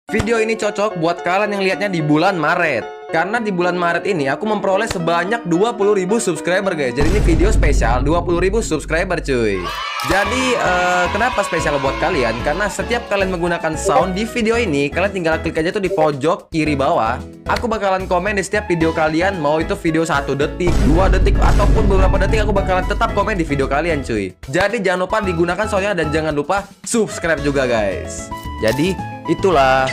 Video ini cocok buat kalian yang lihatnya di bulan Maret. Karena di bulan Maret ini aku memperoleh sebanyak 20.000 subscriber guys. Jadi ini video spesial 20.000 subscriber cuy. Jadi kenapa spesial buat kalian? Karena setiap kalian menggunakan sound di video ini, kalian tinggal klik aja tuh di pojok kiri bawah. Aku bakalan komen di setiap video kalian, mau itu video 1 detik, 2 detik, ataupun beberapa detik, aku bakalan tetap komen di video kalian cuy. Jadi jangan lupa digunakan soundnya dan jangan lupa subscribe juga guys. Jadi itulah